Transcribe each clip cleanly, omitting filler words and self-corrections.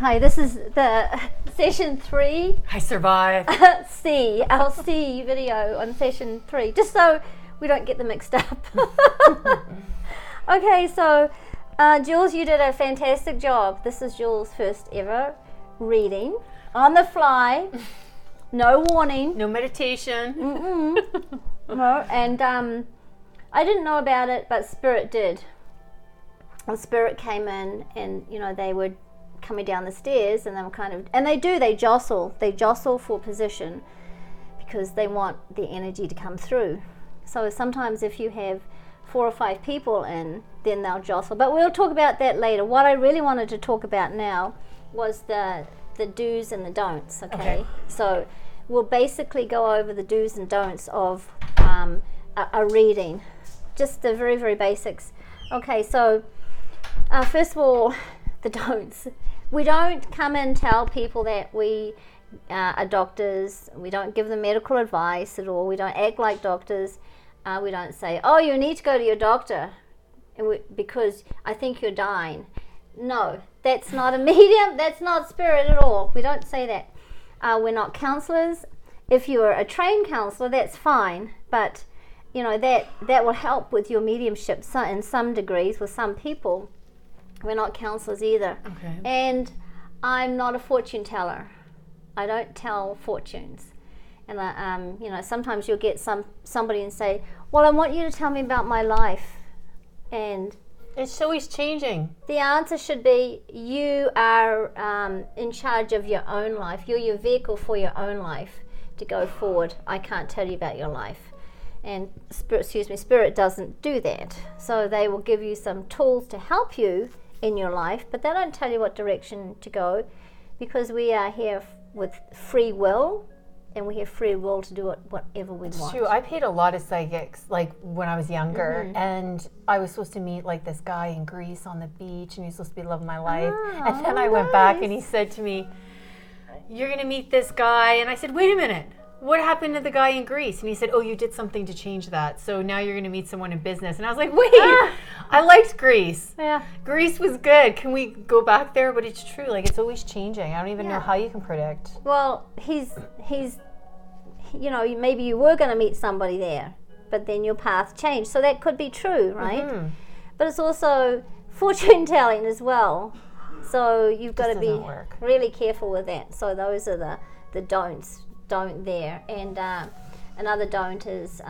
Hi, this is the session 3. I survived. Our C video on session 3, just so we don't get them mixed up. Okay, so Jules, you did a fantastic job. This is Jules' first ever reading on the fly, no warning, No meditation. no, and I didn't know about it, but Spirit did. And Spirit came in, and they were coming down the stairs, and they were they jostle for position because they want the energy to come through. So sometimes if you have 4 or 5 people in, then they'll jostle, but we'll talk about that later. What I really wanted to talk about now was the do's and the don'ts. Okay, so we'll basically go over the do's and don'ts of a reading, just the very, very basics. Okay, so first of all, the don'ts. We don't come and tell people that we are doctors. We don't give them medical advice at all. We don't act like doctors. We don't say, oh, you need to go to your doctor because I think you're dying. No, that's not a medium. That's not Spirit at all. We don't say that. We're not counselors. If you're a trained counselor, that's fine. But, that will help with your mediumship in some degrees with some people. We're not counselors either. Okay. And I'm not a fortune teller. I don't tell fortunes. And sometimes you'll get somebody and say, well, I want you to tell me about my life. And It's always changing. the answer should be, you are in charge of your own life. You're your vehicle for your own life to go forward. I can't tell you about your life. And Spirit doesn't do that. So they will give you some tools to help you in your life, but they don't tell you what direction to go, because we are here with free will, and we have free will to do whatever we want. True. I paid a lot of psychics, like when I was younger, and I was supposed to meet like this guy in Greece on the beach, and he was supposed to be the love of my life. And then I went back, and he said to me, "You're going to meet this guy," and I said, "Wait a minute. What happened to the guy in Greece?" And he said, "Oh, you did something to change that. So now you're going to meet someone in business." And I was like, wait, I liked Greece. Yeah. Greece was good. Can we go back there? But it's true. Like, it's always changing. I don't even know how you can predict. Well, he's maybe you were going to meet somebody there, but then your path changed. So that could be true, right? Mm-hmm. But it's also fortune telling as well. So you've got to be really careful with that. So those are the don'ts. Don't there. And another don't is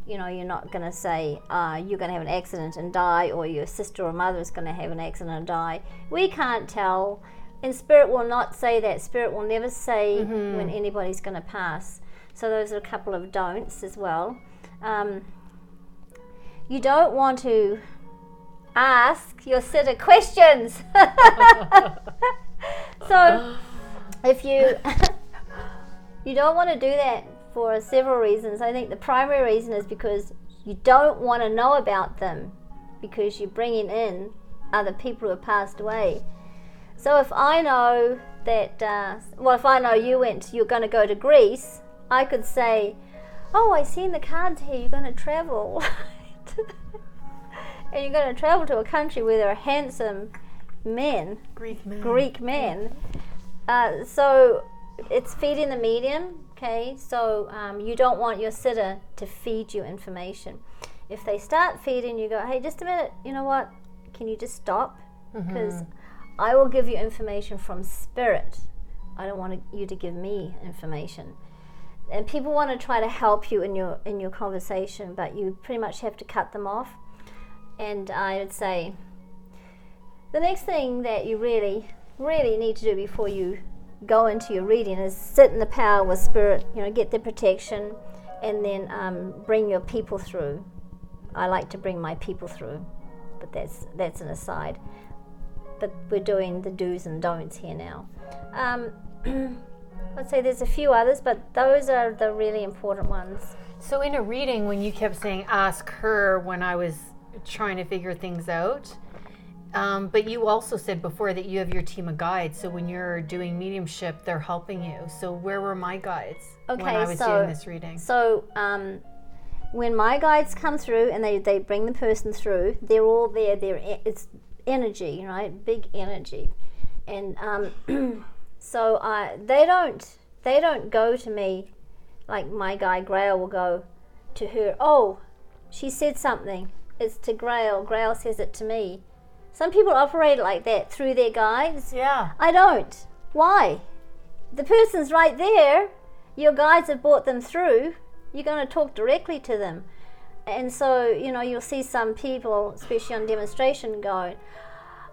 you're not going to say you're going to have an accident and die, or your sister or mother is going to have an accident and die. We can't tell, and Spirit will not say that. Spirit will never say when anybody's going to pass. So those are a couple of don'ts as well. You don't want to ask your sitter questions. So if you don't want to do that for several reasons. I think the primary reason is because you don't want to know about them, because you're bringing in other people who have passed away. So if I know that, if I know you're going to go to Greece, I could say, oh, I seen the cards here, you're going to travel. And you're going to travel to a country where there are handsome men. Greek men. So it's feeding the medium, okay? So you don't want your sitter to feed you information. If they start feeding, you go, hey, just a minute, you know what? Can you just stop? Because I will give you information from Spirit. I don't want you to give me information. And people want to try to help you in your conversation, but you pretty much have to cut them off. And I would say the next thing that you really, really need to do before you go into your reading is sit in the power with Spirit, get the protection, and then bring your people through. I like to bring my people through, but that's an aside. But we're doing the do's and don'ts here now. I'd say there's a few others, but those are the really important ones. So in a reading, when you kept saying ask her when I was trying to figure things out, but you also said before that you have your team of guides. So when you're doing mediumship, they're helping you. So where were my guides when I was doing this reading? So when my guides come through and they bring the person through, they're all there. It's energy, right? Big energy. And so they don't go to me like my guy Grail will go to her. Oh, she said something. It's to Grail. Grail says it to me. Some people operate like that through their guides. Yeah. I don't. Why? The person's right there. Your guides have brought them through. You're going to talk directly to them. And so, you'll see some people, especially on demonstration, going,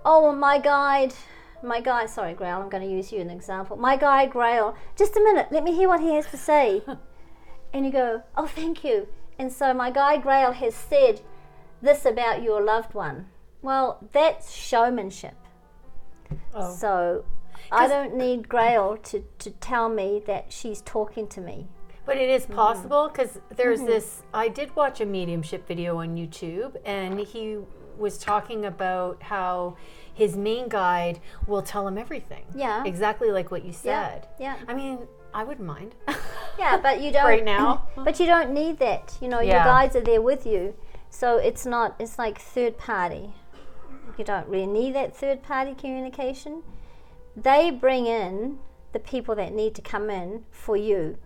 oh, well, my guide, sorry, Grail, I'm going to use you as an example. My guide, Grail, just a minute, let me hear what he has to say. And you go, oh, thank you. And so my guide, Grail, has said this about your loved one. Well, that's showmanship. Oh. So I don't need Grail to tell me that she's talking to me. But it is possible, because there's this, I did watch a mediumship video on YouTube, and he was talking about how his main guide will tell him everything. Yeah. Exactly like what you said. Yeah. I mean, I wouldn't mind. Yeah, but you don't. Right now. But you don't need that. Your guides are there with you. So it's like third party. You don't really need that third party communication. They bring in the people that need to come in for you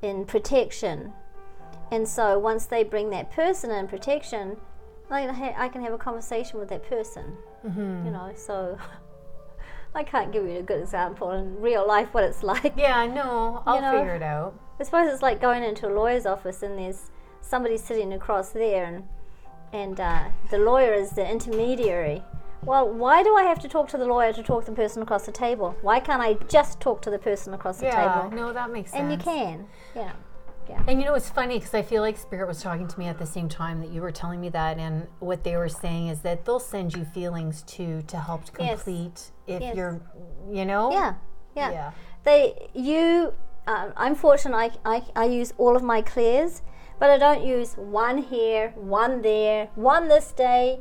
in protection. And so once they bring that person in protection, I can have a conversation with that person. So I can't give you a good example in real life what it's like. Yeah, no, I'll figure it out. I suppose it's like going into a lawyer's office and there's somebody sitting across there and the lawyer is the intermediary. Well, why do I have to talk to the lawyer to talk to the person across the table? Why can't I just talk to the person across the table? Yeah, no, that makes sense. And you can, yeah. And it's funny, because I feel like Spirit was talking to me at the same time that you were telling me that, and what they were saying is that they'll send you feelings too to help to complete if you're, Yeah. I'm fortunate I use all of my clears, but I don't use one here, one there, one this day.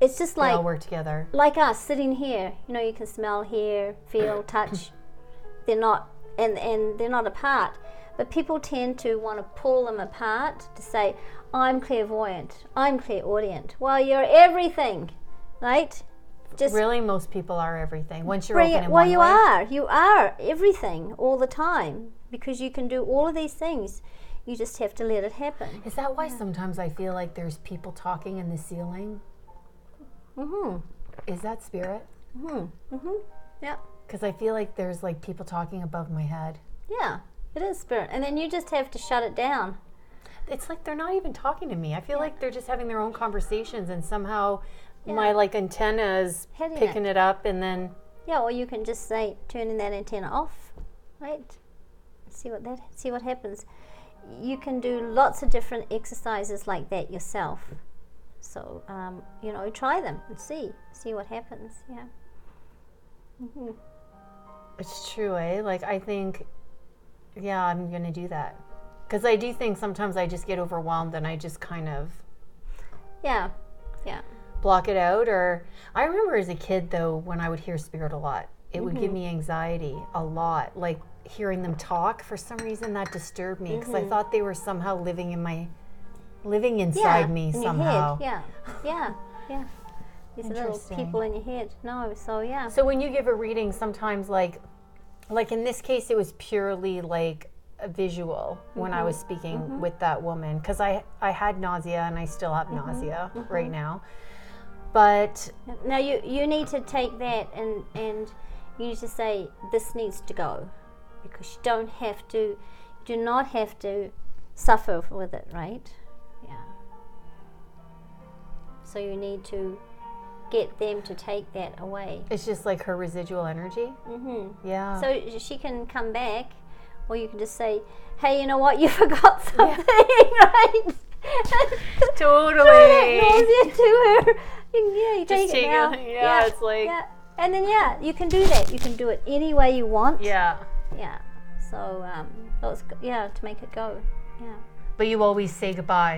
It's just like they all work together. Like us sitting here. You can smell, hear, feel, touch. They're not and they're not apart. But people tend to want to pull them apart to say, I'm clairvoyant, I'm clairaudient. Well, you're everything, right? Really, most people are everything. Once you're open in one way. Well, you are everything all the time, because you can do all of these things. You just have to let it happen. Is that why sometimes I feel like there's people talking in the ceiling? Is that Spirit? Yeah. Because I feel like there's like people talking above my head. Yeah, it is Spirit. And then you just have to shut it down. It's like they're not even talking to me. I feel like they're just having their own conversations, and somehow my antenna's picking it up, and then... Yeah, or you can just say, turning that antenna off, right? See what happens. You can do lots of different exercises like that yourself. So, try them and see what happens. Yeah. It's true, eh? Like, I think, I'm going to do that. Because I do think sometimes I just get overwhelmed and I just kind of... Yeah. Block it out. Or I remember as a kid, though, when I would hear Spirit a lot, it would give me anxiety a lot. Like, hearing them talk, for some reason that disturbed me, because I thought they were somehow living inside me somehow. Yeah. These little people in your head. No, so yeah. So when you give a reading, sometimes like in this case, it was purely like a visual when I was speaking with that woman, because I had nausea and I still have nausea right now. But now you need to take that and you need to say, this needs to go, because you do not have to suffer with it, right? Yeah. So you need to get them to take that away. It's just like her residual energy. Yeah. So she can come back, or you can just say, hey, you know what, you forgot something, right? Totally. Throw that nausea to her. You take it now. It's like... Yeah. And then, you can do that. You can do it any way you want. Yeah. Yeah. So, to make it go. Yeah. But you always say goodbye.